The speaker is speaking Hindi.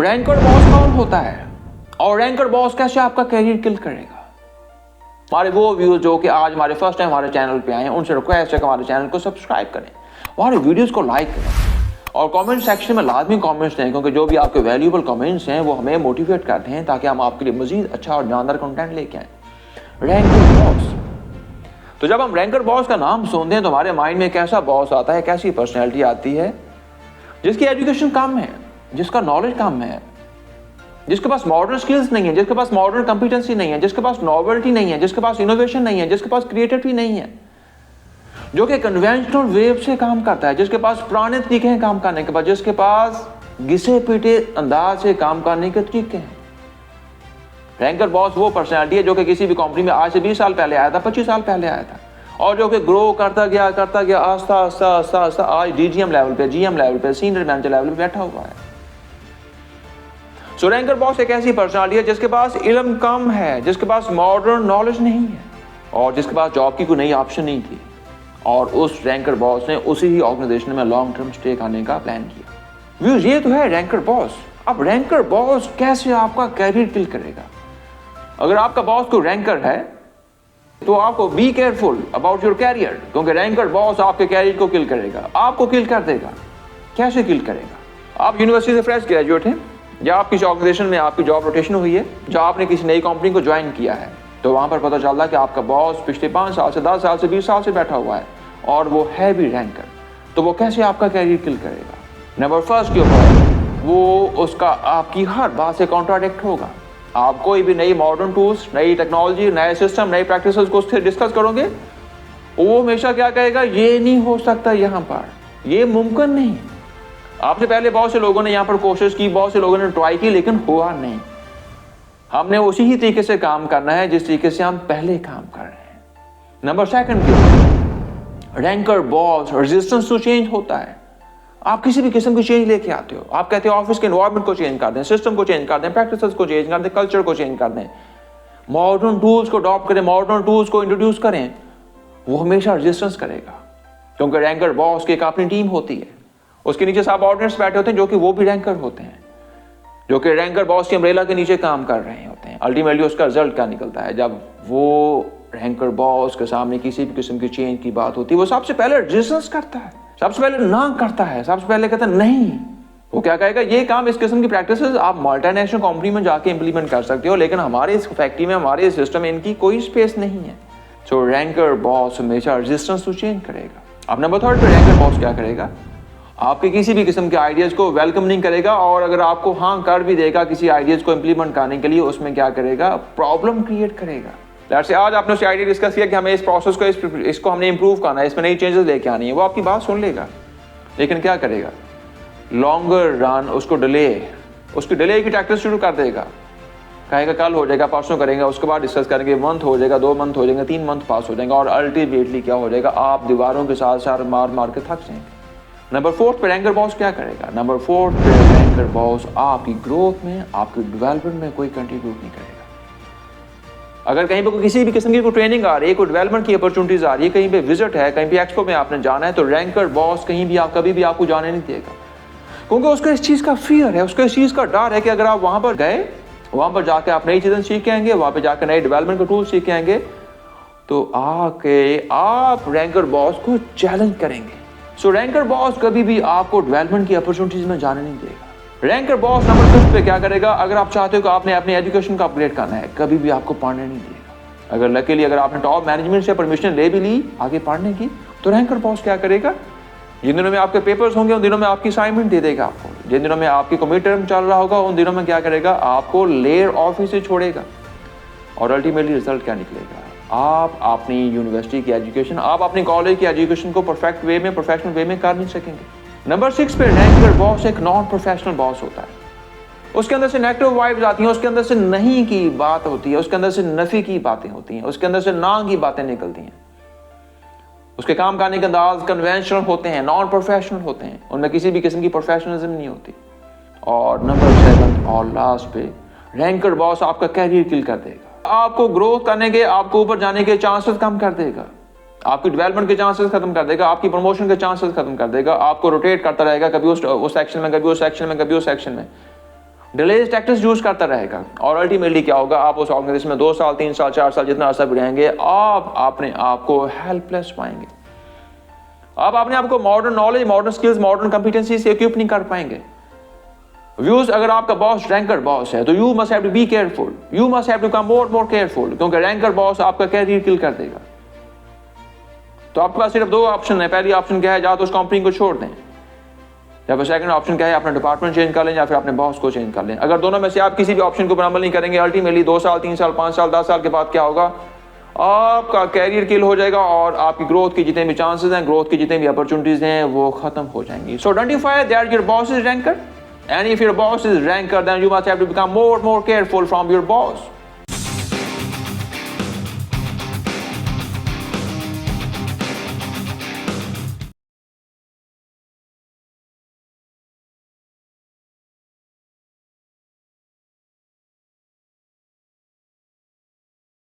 रैंकर बॉस कौन होता है और रैंकर बॉस कैसे आपका कैरियर किल करेगा? हमारे वो व्यूज जो कि आज हमारे फर्स्ट टाइम हमारे चैनल पे आए हैं, उनसे रिक्वेस्ट है कि हमारे चैनल को सब्सक्राइब करें, हमारे वीडियोस को लाइक करें और कमेंट सेक्शन में लाजमी कमेंट्स दें, क्योंकि जो भी आपके वैल्यूएबल कमेंट्स हैं वो हमें मोटिवेट करते हैं ताकि हम आपके लिए मजीद अच्छा और जानदार कंटेंट लेके आए। रैंकर बॉस, तो जब हम रैंकर बॉस का नाम सुनते हैं तो हमारे माइंड में कैसा बॉस आता है, कैसी पर्सनैलिटी आती है? जिसकी एजुकेशन कम है, जिसका नॉलेज कम है, जिसके पास मॉडर्न स्किल्स नहीं है, जिसके पास मॉडर्न कॉम्पिटेंसी नहीं है, जिसके पास नॉवेल्टी नहीं है, जिसके पास इनोवेशन नहीं है, जिसके पास क्रिएटिविटी नहीं है, जो कि कन्वेंशनल वेव से काम करता है, जिसके पास पुराने तरीके हैं काम करने के बाद, जिसके पास घिसे पीटे अंदाज से काम करने के तरीके हैं। रैंकर बॉस वो पर्सनैलिटी है जो कि किसी भी कंपनी में आज से 20 साल पहले आया था, 25 साल पहले आया था और जो कि ग्रो करता गया आस्ता आस्ता आज डीजीएम लेवल पे, जीएम लेवल पे, सीनियर मैनेजर लेवल पे बैठा हुआ है। सो रैंकर बॉस एक ऐसी पर्सनालिटी है जिसके पास इल्म कम है, जिसके पास मॉडर्न नॉलेज नहीं है और जिसके पास जॉब की कोई नई ऑप्शन नहीं थी, और उस रैंकर बॉस ने उसी ही ऑर्गेनाइजेशन में लॉन्ग टर्म स्टे करने का प्लान किया। व्यूज, ये तो है रैंकर बॉस। अब रैंकर बॉस कैसे आपका कैरियर किल करेगा? अगर आपका बॉस कोई रैंकर है तो आपको be careful about your career, क्योंकि रैंकर बॉस आपके कैरियर को किल करेगा, आपको किल कर देगा। कैसे किल करेगा? आप यूनिवर्सिटी से फ्रेश ग्रेजुएट हैं या आप किसी ऑर्गेनाइजेशन में आपकी जॉब रोटेशन हुई है, जो आपने किसी नई कंपनी को ज्वाइन किया है, तो वहां पर पता चलता है कि आपका बॉस पिछले 5 साल से 10 साल से 20 साल से बैठा हुआ है और वो है भी रैंकर। तो वो कैसे आपका कैरियर किल करेगा? नंबर फर्स्ट के ऊपर वो उसका आपकी हर बात से कॉन्ट्राडिक्ट होगा। आप कोई भी नई मॉडर्न टूल्स, नई टेक्नोलॉजी, नए सिस्टम, नई प्रैक्टिसेस को उससे डिस्कस करोगे, वो हमेशा क्या कहेगा, ये नहीं हो सकता, यहाँ पर ये मुमकिन नहीं। आपसे पहले बहुत से लोगों ने यहाँ पर कोशिश की, बहुत से लोगों ने ट्राई की, लेकिन हुआ नहीं। हमने उसी ही तरीके से काम करना है जिस तरीके से हम पहले काम कर रहे हैं। नंबर सेकंड के ranker boss resistance to change होता है। आप किसी भी किस्म की चेंज लेके आते हो, आप कहते हो ऑफिस के एनवायरनमेंट को चेंज कर दें, सिस्टम को चेंज कर दें, प्रैक्टिसेस को चेंज कर दें, कल्चर को चेंज कर दें, मॉडर्न टूल्स को अडॉप्ट करें, मॉडर्न टूल्स को इंट्रोड्यूस करें, वो हमेशा रेजिस्टेंस करेगा, क्योंकि रैंकर बॉस की एक अपनी टीम होती है, उसके नीचे सबऑर्डिनेट्स बैठे होते हैं जो कि वो भी रैंकर होते हैं, जो कि रैंकर बॉस की अम्ब्रेला के नीचे काम कर रहे होते हैं। अल्टीमेटली उसका रिजल्ट क्या निकलता है? जब वो रैंकर बॉस के सामने किसी भी किस्म की चेंज की बात होती है, वो सबसे पहले रेजिस्टेंस करता है, सबसे पहले ना करता है, सबसे पहले कहता है नहीं। वो क्या कहेगा, ये काम, इस किस्म की प्रैक्टिसेस आप मल्टीनेशनल कंपनी में जाके इंप्लीमेंट कर सकते हो, लेकिन हमारे इस फैक्ट्री में, हमारे इस सिस्टम में इनकी कोई स्पेस नहीं है। सो रैंकर बॉस हमेशा रेजिस्टेंस टू चेंज करेगा। अब नंबर थर्ड पे रैंकर बॉस क्या करेगा? आपके किसी भी किस्म के आइडियाज को वेलकम नहीं करेगा, और अगर आपको हाँ कर भी देगा किसी आइडियाज को इंप्लीमेंट करने के लिए, उसमें क्या करेगा, प्रॉब्लम क्रिएट करेगा। जैसे आज आपने उससे आइडिया डिस्कस किया कि हमें इस प्रोसेस को, इसको हमने इंप्रूव करना है, इसमें नई चेंजेस लेके आनी है, वो आपकी बात सुन लेगा, लेकिन क्या करेगा, लॉन्गर रन उसकी डिले की टैक्टिक्स शुरू कर देगा। कहेगा कल हो जाएगा, परसों करेंगे, उसके बाद डिस्कस करेंगे, मंथ हो जाएगा, 2 मंथ हो जाएंगे, 3 मंथ पास हो जाएंगे, और अल्टीमेटली क्या हो जाएगा, आप दीवारों के साथ साथ मार के थक जाएंगे। नंबर 4 पे रैंकर बॉस क्या करेगा? नंबर 4 पे रैंकर बॉस आपकी ग्रोथ में, आपकी डेवलपमेंट में कोई कंट्रीब्यूट नहीं करेगा। अगर कहीं पे किसी भी किस्म की कोई ट्रेनिंग आ रही है, कोई डेवलपमेंट की अपॉर्चुनिटीज आ रही है, कहीं पे विजिट है, कहीं पे एक्सपो में आपने जाना है, तो रैंकर बॉस कहीं भी कभी भी आपको जाने नहीं देगा, क्योंकि उसको इस चीज का फियर है, उसको इस चीज का डर है कि अगर आप वहां पर गए, वहां पर जाके आप नई चीजें सीख के आएंगे, वहां पर जाकर नए डेवलपमेंट के टूल सीख के आएंगे, तो आके आप रैंकर बॉस को चैलेंज करेंगे। सो रैंकर बॉस कभी भी आपको डेवलपमेंट की अपॉर्चुनिटीज में जाने नहीं देगा। रैंकर बॉस नंबर 5 पे क्या करेगा? अगर आप चाहते हो कि आपने अपनी एजुकेशन को अपग्रेड करना है, कभी भी आपको पढ़ने नहीं देगा। अगर लकीली अगर आपने टॉप मैनेजमेंट से परमिशन ले भी ली आगे पढ़ने की, तो रैंकर बॉस क्या करेगा, जिन दिनों में आपके पेपर्स होंगे उन दिनों में आपकी असाइनमेंट दे देगा आपको, जिन दिनों में आपकी मिड टर्म चल रहा होगा उन दिनों में क्या करेगा, आपको लेयर ऑफिस से छोड़ेगा, और अल्टीमेटली रिजल्ट क्या निकलेगा, आप अपनी यूनिवर्सिटी की एजुकेशन, आप अपनी कॉलेज की एजुकेशन को परफेक्ट वे में, प्रोफेशनल वे में कर नहीं सकेंगे। नंबर 6 पे रैंकर बॉस एक नॉन प्रोफेशनल बॉस होता है। उसके अंदर से नेगेटिव वाइब्स आती हैं, उसके अंदर से नहीं की बात होती है, उसके अंदर से नफी की बातें होती हैं, उसके अंदर से ना की बातें निकलती हैं। उसके काम करने के अंदाज कन्वेंशनल होते हैं, नॉन प्रोफेशनल होते हैं, उनमें किसी भी किस्म की प्रोफेशनलिज्म नहीं होती। और नंबर 7 और लास्ट पे रैंकर बॉस आपका कैरियर किल कर देगा, आपको ग्रोथ करने के, आपको ऊपर जाने के चांसेस कम कर देगा, आपकी डेवलपमेंट के चांसेस खत्म कर देगा, आपकी प्रमोशन के चांसेस खत्म कर देगा, आपको रोटेट करता रहेगा, कभी उस सेक्शन में, कभी उस सेक्शन में, कभी उस सेक्शन में। डिलेज टैक्टिक्स यूज करता रहेगा और अल्टीमेटली क्या होगा, आप उस ऑर्गेनाइजेशन में 2 साल 3 साल 4 साल जितना अर्सा भी रहेंगे, आप अपने आप को हेल्पलेस पाएंगे। आप अपने आप को modern knowledge, modern skills, modern competency से इक्विप नहीं कर पाएंगे। व्यूज, अगर आपका बॉस रैंकर बॉस है तो you must have to be careful, you must have to come more careful, क्योंकि रैंकर बॉस आपका कैरियर किल कर देगा। तो आपके पास सिर्फ 2 ऑप्शन है। पहली ऑप्शन क्या है, या तो उस कंपनी को छोड़ दें, या फिर सेकंड ऑप्शन क्या है, अपना डिपार्टमेंट चेंज कर लें या फिर अपने बॉस को चेंज कर लें। अगर दोनों में से आप किसी भी ऑप्शन के ऊपर अमल नहीं करेंगे, अल्टीमेटली 2 साल 3 साल 5 साल 10 साल के बाद क्या होगा, आपका कैरियर किल हो जाएगा और आपकी ग्रोथ के जितने भी चांसेस हैं, ग्रोथ की जितने भी अपॉर्चुनिटीज हैं, वो खत्म हो जाएंगी। So identify that your boss is ranker, and if your boss is ranker then you must have to become more careful from your boss.